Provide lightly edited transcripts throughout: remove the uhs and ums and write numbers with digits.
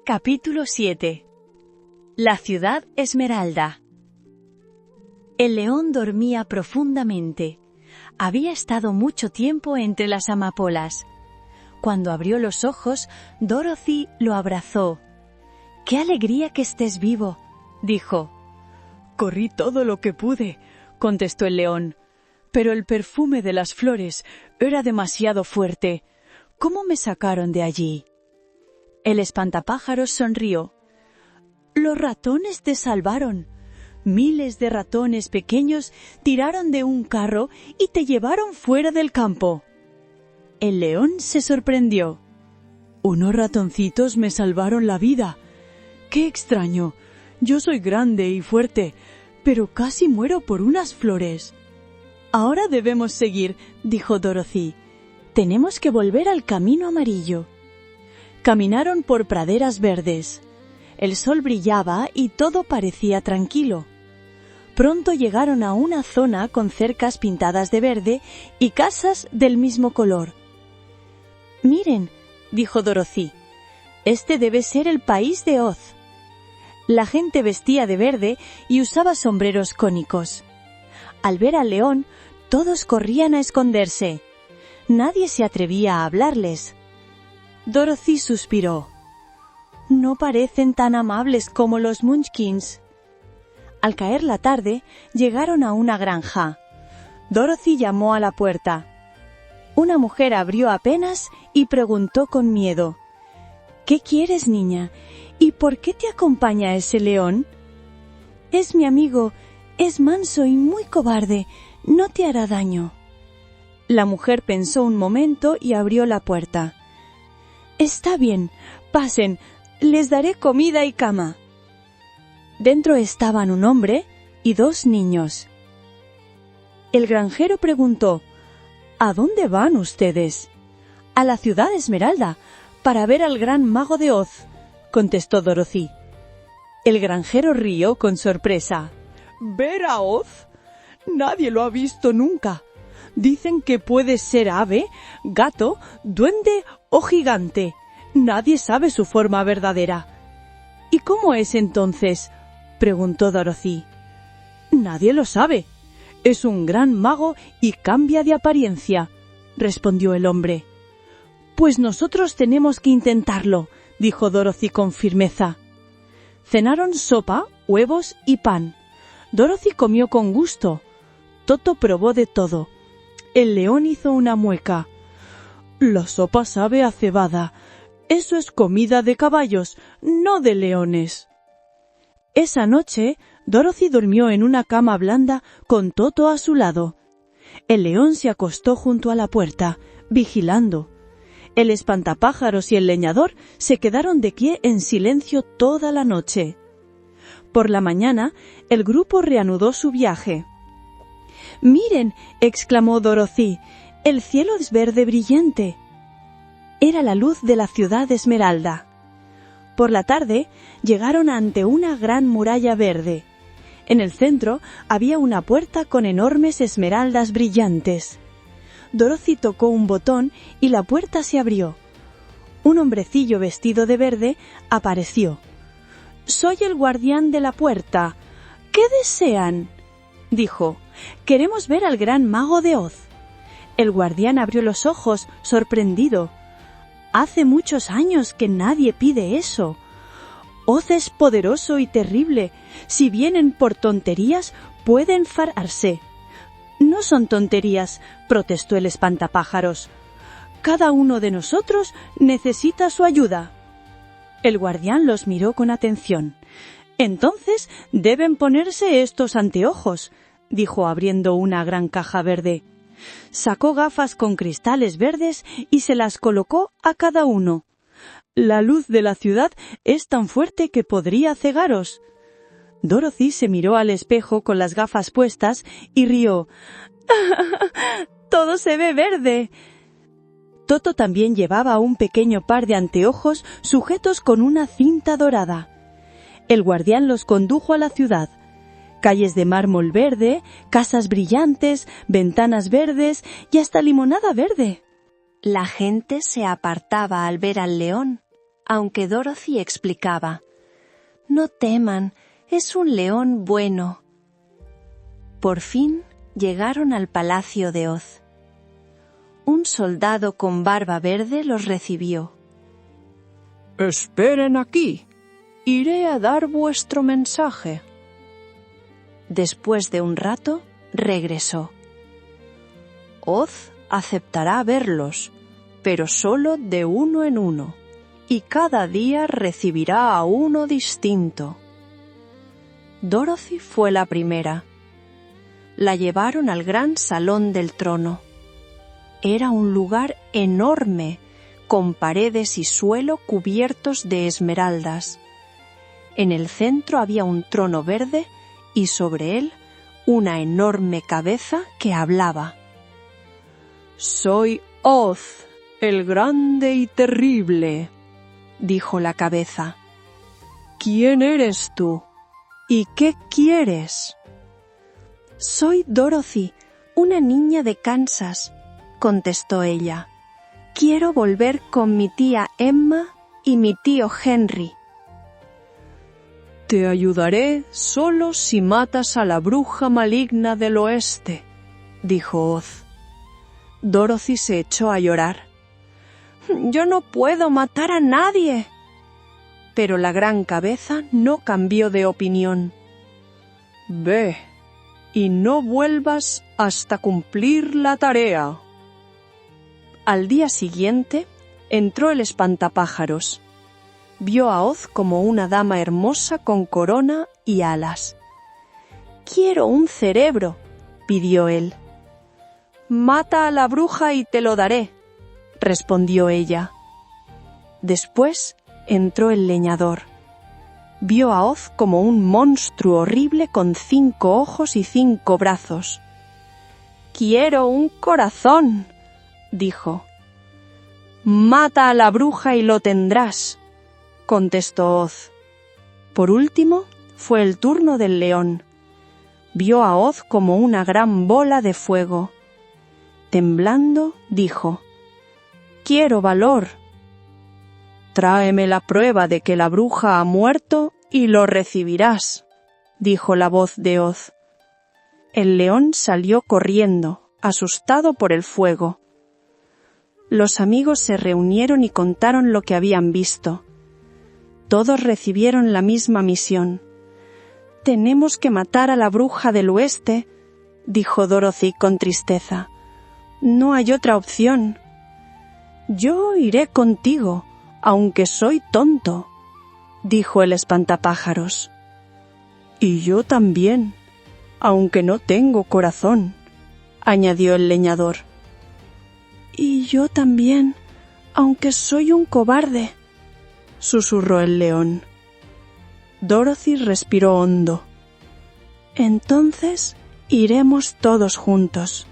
Capítulo 7. La ciudad Esmeralda. El león dormía profundamente. Había estado mucho tiempo entre las amapolas. Cuando abrió los ojos, Dorothy lo abrazó. «¡Qué alegría que estés vivo!», dijo. «Corrí todo lo que pude», contestó el león. «Pero el perfume de las flores era demasiado fuerte. ¿Cómo me sacaron de allí?» El espantapájaros sonrió. «Los ratones te salvaron. Miles de ratones pequeños tiraron de un carro y te llevaron fuera del campo». El león se sorprendió. «Unos ratoncitos me salvaron la vida. ¡Qué extraño! Yo soy grande y fuerte, pero casi muero por unas flores». «Ahora debemos seguir», dijo Dorothy. «Tenemos que volver al camino amarillo». Caminaron por praderas verdes. El sol brillaba y todo parecía tranquilo. Pronto llegaron a una zona con cercas pintadas de verde y casas del mismo color. «Miren», dijo Dorothy, «este debe ser el país de Oz». La gente vestía de verde y usaba sombreros cónicos. Al ver al león, todos corrían a esconderse. Nadie se atrevía a hablarles. Dorothy suspiró. «No parecen tan amables como los Munchkins». Al caer la tarde, llegaron a una granja. Dorothy llamó a la puerta. Una mujer abrió apenas y preguntó con miedo. «¿Qué quieres, niña? ¿Y por qué te acompaña ese león?» «Es mi amigo. Es manso y muy cobarde. No te hará daño». La mujer pensó un momento y abrió la puerta. «Está bien, pasen, les daré comida y cama». Dentro estaban un hombre y dos niños. El granjero preguntó: «¿A dónde van ustedes?» «A la ciudad Esmeralda, para ver al gran mago de Oz», contestó Dorothy. El granjero rió con sorpresa. «¿Ver a Oz? Nadie lo ha visto nunca. Dicen que puede ser ave, gato, duende o gigante. Nadie sabe su forma verdadera». «¿Y cómo es entonces?», preguntó Dorothy. «Nadie lo sabe. Es un gran mago y cambia de apariencia», respondió el hombre. «Pues nosotros tenemos que intentarlo», dijo Dorothy con firmeza. Cenaron sopa, huevos y pan. Dorothy comió con gusto. Toto probó de todo. El león hizo una mueca. «La sopa sabe a cebada. Eso es comida de caballos, no de leones». Esa noche, Dorothy durmió en una cama blanda con Toto a su lado. El león se acostó junto a la puerta, vigilando. El espantapájaros y el leñador se quedaron de pie en silencio toda la noche. Por la mañana, el grupo reanudó su viaje. «¡Miren!», exclamó Dorothy, «el cielo es verde brillante». Era la luz de la ciudad Esmeralda. Por la tarde, llegaron ante una gran muralla verde. En el centro había una puerta con enormes esmeraldas brillantes. Dorothy tocó un botón y la puerta se abrió. Un hombrecillo vestido de verde apareció. «Soy el guardián de la puerta. ¿Qué desean?», dijo. «Queremos ver al gran mago de Oz». El guardián abrió los ojos, sorprendido. «Hace muchos años que nadie pide eso. Oz es poderoso y terrible. Si vienen por tonterías, pueden fararse». «No son tonterías», protestó el espantapájaros. «Cada uno de nosotros necesita su ayuda». El guardián los miró con atención. «Entonces deben ponerse estos anteojos», dijo abriendo una gran caja verde. Sacó gafas con cristales verdes y se las colocó a cada uno. «La luz de la ciudad es tan fuerte que podría cegaros». Dorothy se miró al espejo con las gafas puestas y rió. «¡Todo se ve verde!». Toto también llevaba un pequeño par de anteojos sujetos con una cinta dorada. El guardián los condujo a la ciudad. Calles de mármol verde, casas brillantes, ventanas verdes y hasta limonada verde. La gente se apartaba al ver al león. aunque Dorothy explicaba: «No teman, es un león bueno». Por fin llegaron al palacio de Oz. Un soldado con barba verde los recibió. «Esperen aquí. Iré a dar vuestro mensaje». Después de un rato, regresó. «Oz aceptará verlos, pero solo de uno en uno, y cada día recibirá a uno distinto». Dorothy fue la primera. La llevaron al gran salón del trono. Era un lugar enorme, con paredes y suelo cubiertos de esmeraldas. En el centro había un trono verde y sobre él una enorme cabeza que hablaba. «Soy Oz, el grande y terrible», dijo la cabeza. «¿Quién eres tú? ¿Y qué quieres?» «Soy Dorothy, una niña de Kansas», contestó ella. «Quiero volver con mi tía Emma y mi tío Henry». «Te ayudaré solo si matas a la bruja maligna del oeste», dijo Oz. Dorothy se echó a llorar. «Yo no puedo matar a nadie». Pero la gran cabeza no cambió de opinión. «Ve, y no vuelvas hasta cumplir la tarea». Al día siguiente entró el espantapájaros. Vio a Oz como una dama hermosa con corona y alas. «Quiero un cerebro», pidió él. «Mata a la bruja y te lo daré», respondió ella. Después entró el leñador. Vio a Oz como un monstruo horrible con 5 ojos y 5 brazos. «Quiero un corazón», dijo. «Mata a la bruja y lo tendrás», contestó Oz. Por último fue el turno del león. Vio a Oz como una gran bola de fuego. Temblando, dijo: «Quiero valor». «Tráeme la prueba de que la bruja ha muerto y lo recibirás», dijo la voz de Oz. El león salió corriendo, asustado por el fuego. Los amigos se reunieron y contaron lo que habían visto. Todos recibieron la misma misión. «Tenemos que matar a la bruja del oeste», dijo Dorothy con tristeza. «No hay otra opción». «Yo iré contigo, aunque soy tonto», dijo el espantapájaros. «Y yo también, aunque no tengo corazón», añadió el leñador. «Y yo también, aunque soy un cobarde», susurró el león. Dorothy respiró hondo. «Entonces iremos todos juntos».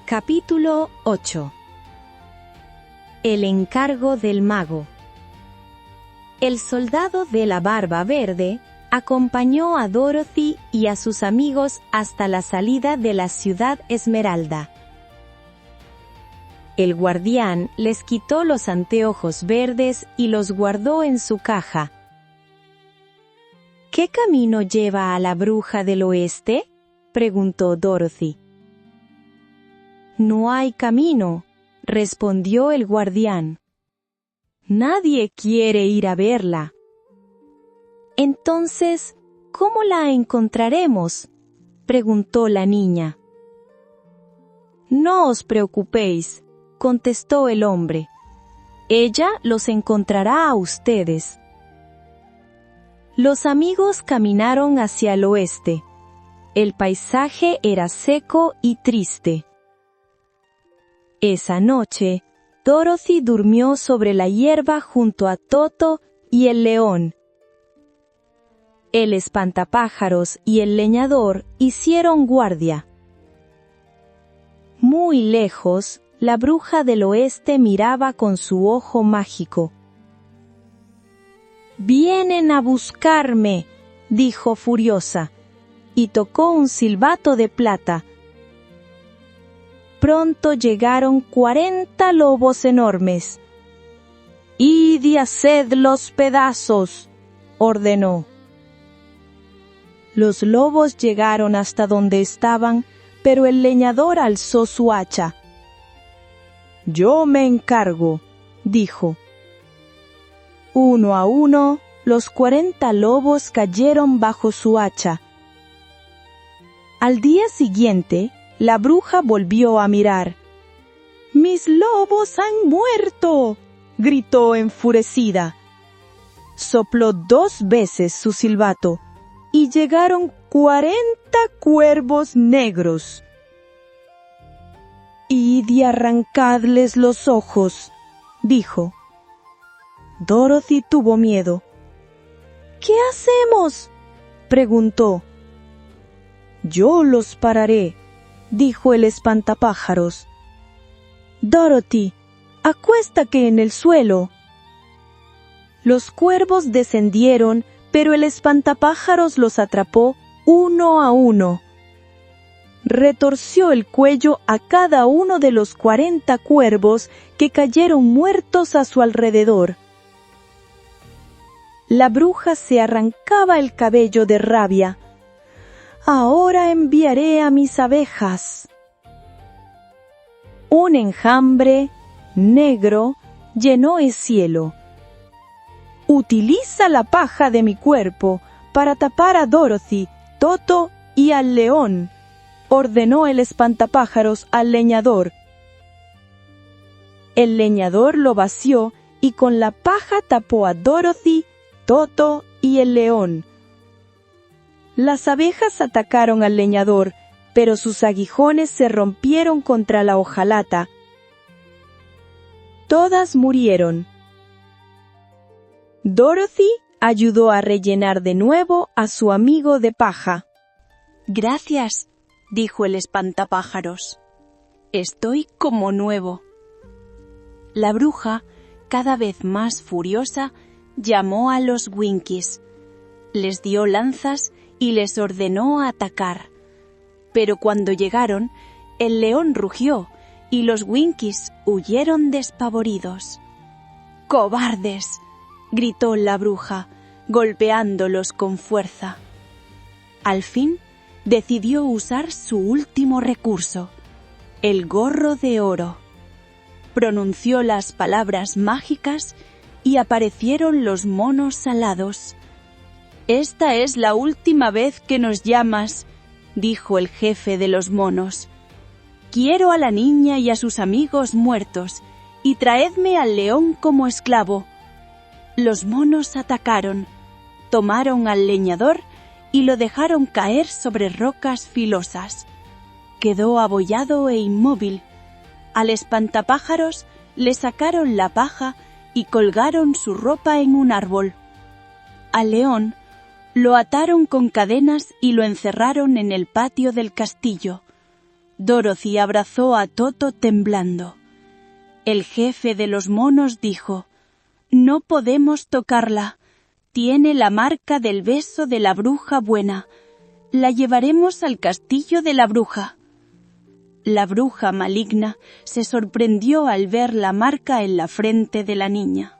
Capítulo 8. El encargo del mago. El soldado de la barba verde acompañó a Dorothy y a sus amigos hasta la salida de la ciudad Esmeralda. El guardián les quitó los anteojos verdes y los guardó en su caja. ¿Qué camino lleva a la bruja del oeste?, preguntó Dorothy. «No hay camino», respondió el guardián. «Nadie quiere ir a verla». «Entonces, ¿cómo la encontraremos?», preguntó la niña. «No os preocupéis», contestó el hombre. «Ella los encontrará a ustedes». Los amigos caminaron hacia el oeste. El paisaje era seco y triste. Esa noche, Dorothy durmió sobre la hierba junto a Toto y el león. El espantapájaros y el leñador hicieron guardia. Muy lejos, la bruja del oeste miraba con su ojo mágico. «Vienen a buscarme», dijo furiosa, y tocó un silbato de plata. Pronto llegaron 40 lobos enormes. «Id y haced los pedazos», ordenó. Los lobos llegaron hasta donde estaban, pero el leñador alzó su hacha. «Yo me encargo», dijo. Uno a uno, los 40 lobos cayeron bajo su hacha. Al día siguiente, la bruja volvió a mirar. «¡Mis lobos han muerto!», gritó enfurecida. Sopló 2 veces su silbato y llegaron 40 cuervos negros. «Id y arrancadles los ojos», dijo. Dorothy tuvo miedo. «¿Qué hacemos?», preguntó. «Yo los pararé», dijo el espantapájaros. «Dorothy, acuéstate en el suelo». Los cuervos descendieron, pero el espantapájaros los atrapó uno a uno. Retorció el cuello a cada uno de los 40 cuervos que cayeron muertos a su alrededor. La bruja se arrancaba el cabello de rabia. «Ahora enviaré a mis abejas». Un enjambre negro llenó el cielo. «Utiliza la paja de mi cuerpo para tapar a Dorothy, Toto y al león», ordenó el espantapájaros al leñador. El leñador lo vació y con la paja tapó a Dorothy, Toto y el león. Las abejas atacaron al leñador, pero sus aguijones se rompieron contra la hojalata. Todas murieron. Dorothy ayudó a rellenar de nuevo a su amigo de paja. «Gracias», dijo el espantapájaros. «Estoy como nuevo». La bruja, cada vez más furiosa, llamó a los Winkies. Les dio lanzas y les ordenó atacar. Pero cuando llegaron, el león rugió y los Winkies huyeron despavoridos. «¡Cobardes!», gritó la bruja, golpeándolos con fuerza. Al fin, decidió usar su último recurso, el gorro de oro. Pronunció las palabras mágicas y aparecieron los monos alados. «Esta es la última vez que nos llamas», dijo el jefe de los monos. «Quiero a la niña y a sus amigos muertos, y traedme al león como esclavo». Los monos atacaron, tomaron al leñador y lo dejaron caer sobre rocas filosas. Quedó abollado e inmóvil. Al espantapájaros le sacaron la paja y colgaron su ropa en un árbol. Al león lo ataron con cadenas y lo encerraron en el patio del castillo. Dorothy abrazó a Toto temblando. El jefe de los monos dijo: «No podemos tocarla. Tiene la marca del beso de la bruja buena. La llevaremos al castillo de la bruja». La bruja maligna se sorprendió al ver la marca en la frente de la niña.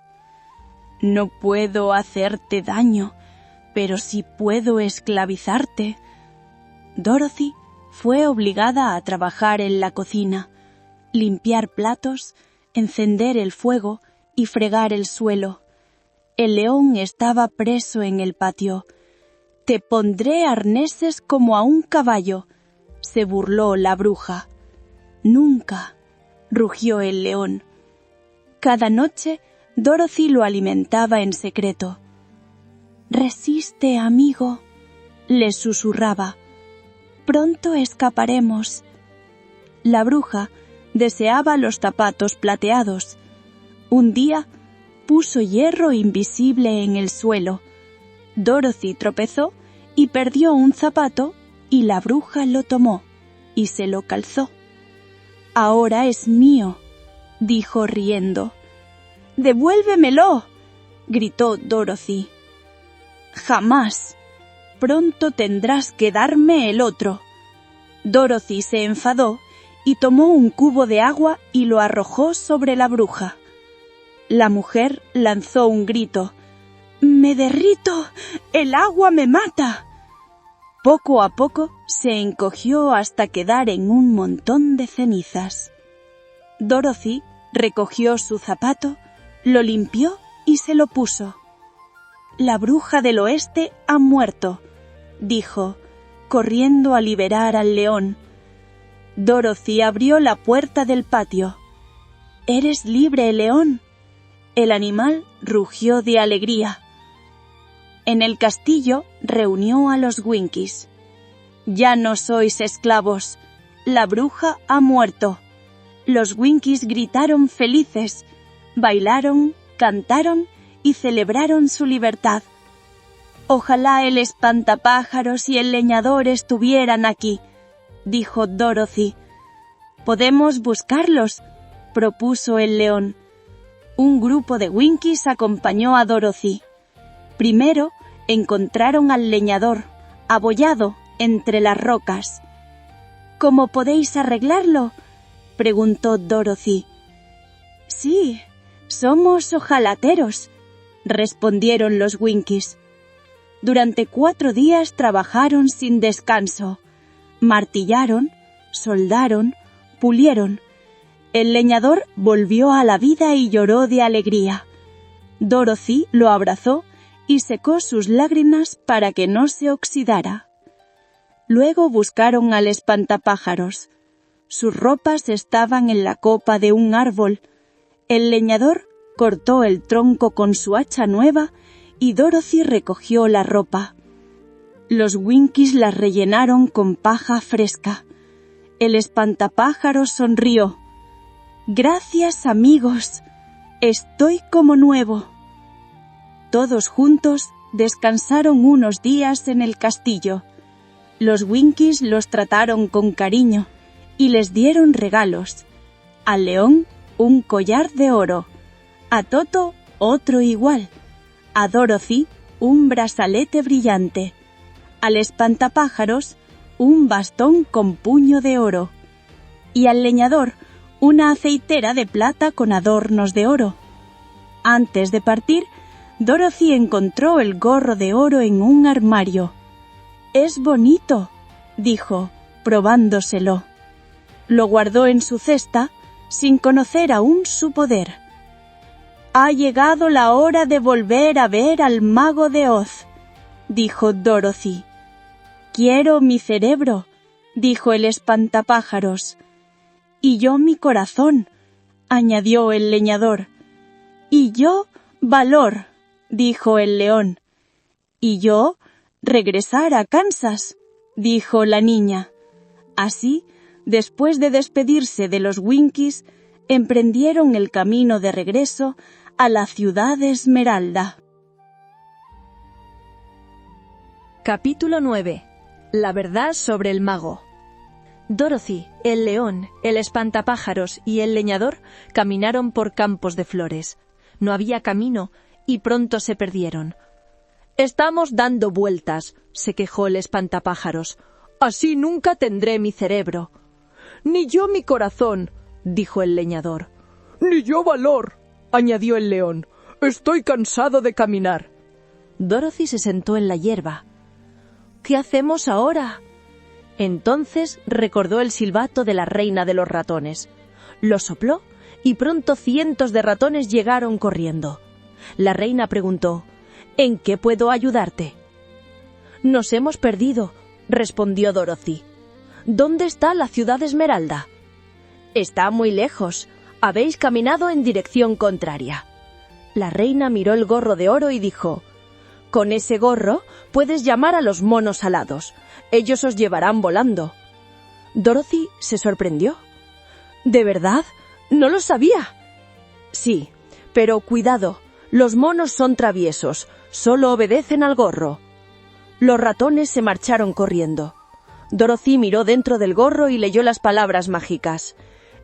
«No puedo hacerte daño, pero sí puedo esclavizarte». Dorothy fue obligada a trabajar en la cocina, limpiar platos, encender el fuego y fregar el suelo. El león estaba preso en el patio. «Te pondré arneses como a un caballo», se burló la bruja. «Nunca», rugió el león. Cada noche Dorothy lo alimentaba en secreto. «Resiste, amigo», le susurraba. «Pronto escaparemos». La bruja deseaba los zapatos plateados. Un día puso hierro invisible en el suelo. Dorothy tropezó y perdió un zapato y la bruja lo tomó y se lo calzó. «Ahora es mío», dijo riendo. «¡Devuélvemelo!», gritó Dorothy. «Jamás. Pronto tendrás que darme el otro». Dorothy se enfadó y tomó un cubo de agua y lo arrojó sobre la bruja. La mujer lanzó un grito. «¡Me derrito! ¡El agua me mata!». Poco a poco se encogió hasta quedar en un montón de cenizas. Dorothy recogió su zapato, lo limpió y se lo puso. «La bruja del oeste ha muerto», dijo, corriendo a liberar al león. Dorothy abrió la puerta del patio. «¿Eres libre, león?». El animal rugió de alegría. En el castillo reunió a los Winkies. «Ya no sois esclavos. La bruja ha muerto». Los Winkies gritaron felices, bailaron, cantaron y celebraron su libertad. «Ojalá el espantapájaros y el leñador estuvieran aquí», dijo Dorothy. «Podemos buscarlos», propuso el león. Un grupo de Winkies acompañó a Dorothy. Primero encontraron al leñador, abollado entre las rocas. «¿Cómo podéis arreglarlo?», preguntó Dorothy. «Sí, somos hojalateros», respondieron los Winkies. Durante 4 días trabajaron sin descanso. Martillaron, soldaron, pulieron. El leñador volvió a la vida y lloró de alegría. Dorothy lo abrazó y secó sus lágrimas para que no se oxidara. Luego buscaron al espantapájaros. Sus ropas estaban en la copa de un árbol. El leñador cortó el tronco con su hacha nueva y Dorothy recogió la ropa. Los Winkies las rellenaron con paja fresca. El espantapájaros sonrió. «Gracias, amigos. Estoy como nuevo». Todos juntos descansaron unos días en el castillo. Los Winkies los trataron con cariño y les dieron regalos. Al león un collar de oro, a Toto otro igual, a Dorothy un brazalete brillante, al espantapájaros un bastón con puño de oro y al leñador una aceitera de plata con adornos de oro. Antes de partir, Dorothy encontró el gorro de oro en un armario. «Es bonito», dijo, probándoselo. Lo guardó en su cesta, sin conocer aún su poder. «Ha llegado la hora de volver a ver al mago de Oz», dijo Dorothy. «Quiero mi cerebro», dijo el espantapájaros. «Y yo mi corazón», añadió el leñador. «Y yo valor», dijo el león. «Y yo regresar a Kansas», dijo la niña. Así, después de despedirse de los Winkies, emprendieron el camino de regreso a la ciudad Esmeralda. Capítulo 9. La verdad sobre el mago. Dorothy, el león, el espantapájaros y el leñador caminaron por campos de flores. No había camino y pronto se perdieron. «Estamos dando vueltas», se quejó el espantapájaros. «Así nunca tendré mi cerebro». «Ni yo mi corazón», dijo el leñador. «Ni yo valor», añadió el león. «Estoy cansado de caminar». Dorothy se sentó en la hierba. «¿Qué hacemos ahora?». Entonces recordó el silbato de la reina de los ratones. Lo sopló y pronto cientos de ratones llegaron corriendo. La reina preguntó: «¿En qué puedo ayudarte?». «Nos hemos perdido», respondió Dorothy. «¿Dónde está la ciudad Esmeralda?». «Está muy lejos. Habéis caminado en dirección contraria». La reina miró el gorro de oro y dijo: «Con ese gorro puedes llamar a los monos alados. Ellos os llevarán volando». Dorothy se sorprendió. «¿De verdad? No lo sabía». «Sí, pero cuidado, los monos son traviesos, solo obedecen al gorro». Los ratones se marcharon corriendo. Dorothy miró dentro del gorro y leyó las palabras mágicas.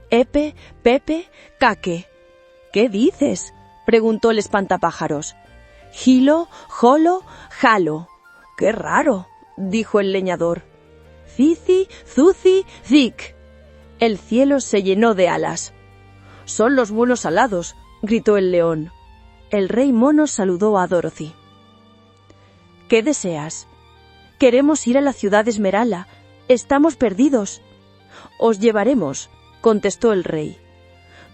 «Epe, Pepe, Caque». «¿Qué dices?», preguntó el espantapájaros. «Gilo, Jolo, Jalo». «Qué raro», dijo el leñador. «Cici, Zuzi, Zic». El cielo se llenó de alas. «Son los monos alados», gritó el león. El rey mono saludó a Dorothy. «¿Qué deseas?» «Queremos ir a la ciudad Esmeralda. Estamos perdidos». «Os llevaremos», contestó el rey.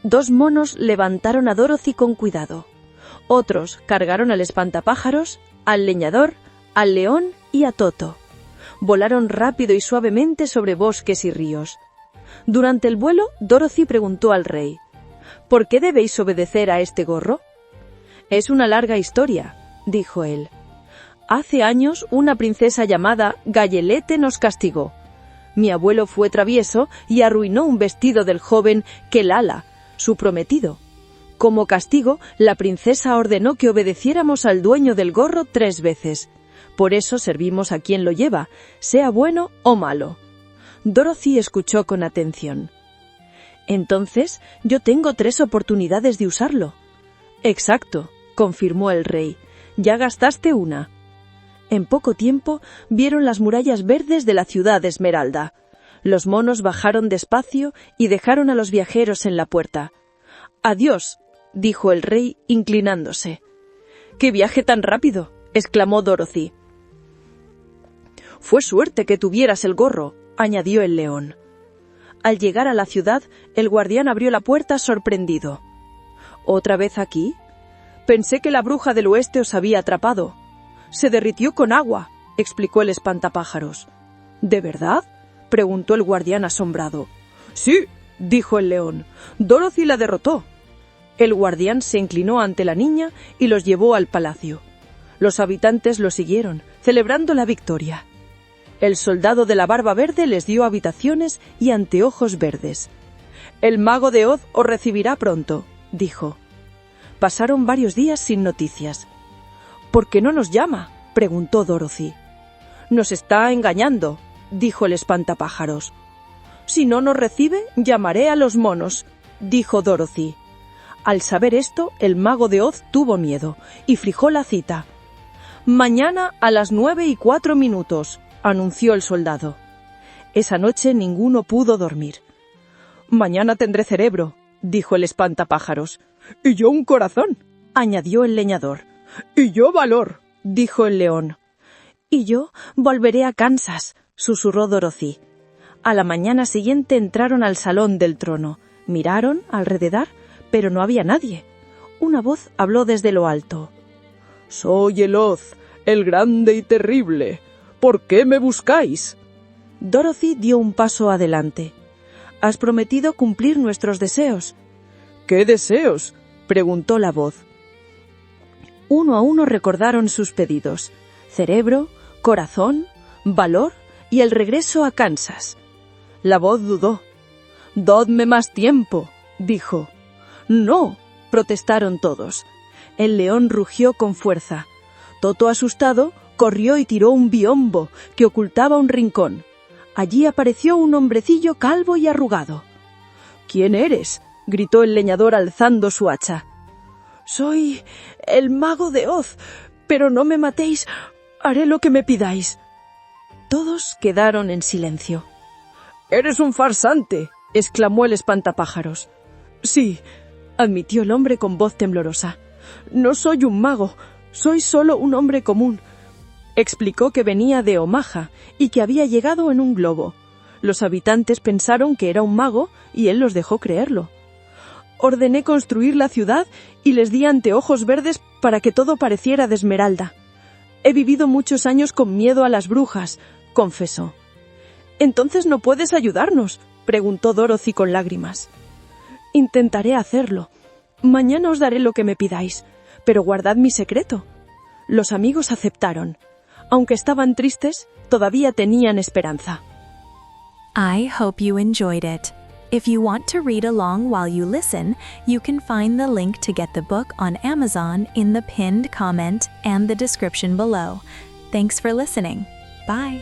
2 monos levantaron a Dorothy con cuidado. Otros cargaron al espantapájaros, al leñador, al león y a Toto. Volaron rápido y suavemente sobre bosques y ríos. Durante el vuelo, Dorothy preguntó al rey: «¿Por qué debéis obedecer a este gorro?» «Es una larga historia», dijo él. «Hace años una princesa llamada Gayelete nos castigó. Mi abuelo fue travieso y arruinó un vestido del joven Kelala, su prometido. Como castigo, la princesa ordenó que obedeciéramos al dueño del gorro 3 veces. Por eso servimos a quien lo lleva, sea bueno o malo». Dorothy escuchó con atención. «Entonces, yo tengo 3 oportunidades de usarlo». «Exacto», confirmó el rey. «Ya gastaste una». En poco tiempo vieron las murallas verdes de la ciudad Esmeralda. Los monos bajaron despacio y dejaron a los viajeros en la puerta. «Adiós», dijo el rey, inclinándose. «¡Qué viaje tan rápido!», exclamó Dorothy. «Fue suerte que tuvieras el gorro», añadió el león. Al llegar a la ciudad, el guardián abrió la puerta sorprendido. «¿Otra vez aquí? Pensé que la bruja del oeste os había atrapado». «Se derritió con agua», explicó el espantapájaros. «¿De verdad?», preguntó el guardián asombrado. «Sí», dijo el león. «Dorothy la derrotó». El guardián se inclinó ante la niña y los llevó al palacio. Los habitantes lo siguieron, celebrando la victoria. El soldado de la barba verde les dio habitaciones y anteojos verdes. «El mago de Oz os recibirá pronto», dijo. Pasaron varios días sin noticias. «¿Por qué no nos llama?», preguntó Dorothy. «Nos está engañando», dijo el espantapájaros. «Si no nos recibe, llamaré a los monos», dijo Dorothy. Al saber esto, el mago de Oz tuvo miedo y fijó la cita. «Mañana a las 9:04», anunció el soldado. Esa noche ninguno pudo dormir. «Mañana tendré cerebro», dijo el espantapájaros. «Y yo un corazón», añadió el leñador. «Y yo valor», dijo el león. «Y yo volveré a Kansas», susurró Dorothy. A la mañana siguiente entraron al salón del trono. Miraron alrededor, pero no había nadie. Una voz habló desde lo alto. «Soy el Oz, el grande y terrible. ¿Por qué me buscáis?» Dorothy dio un paso adelante. «Has prometido cumplir nuestros deseos». «¿Qué deseos?», preguntó la voz. Uno a uno recordaron sus pedidos: cerebro, corazón, valor y el regreso a Kansas. La voz dudó. «Dadme más tiempo», dijo. «No», protestaron todos. El león rugió con fuerza. Toto, asustado, corrió y tiró un biombo que ocultaba un rincón. Allí apareció un hombrecillo calvo y arrugado. «¿Quién eres?», gritó el leñador alzando su hacha. «Soy el mago de Oz, pero no me matéis, haré lo que me pidáis». Todos quedaron en silencio. «¡Eres un farsante!», exclamó el espantapájaros. «Sí», admitió el hombre con voz temblorosa. «No soy un mago, soy solo un hombre común». Explicó que venía de Omaha y que había llegado en un globo. Los habitantes pensaron que era un mago y él los dejó creerlo. «Ordené construir la ciudad y les di anteojos verdes para que todo pareciera de Esmeralda. He vivido muchos años con miedo a las brujas», confesó. «¿Entonces no puedes ayudarnos?», preguntó Dorothy con lágrimas. «Intentaré hacerlo. Mañana os daré lo que me pidáis, pero guardad mi secreto». Los amigos aceptaron. Aunque estaban tristes, todavía tenían esperanza. I hope you enjoyed it. If you want to read along while you listen, you can find the link to get the book on Amazon in the pinned comment and the description below. Thanks for listening. Bye.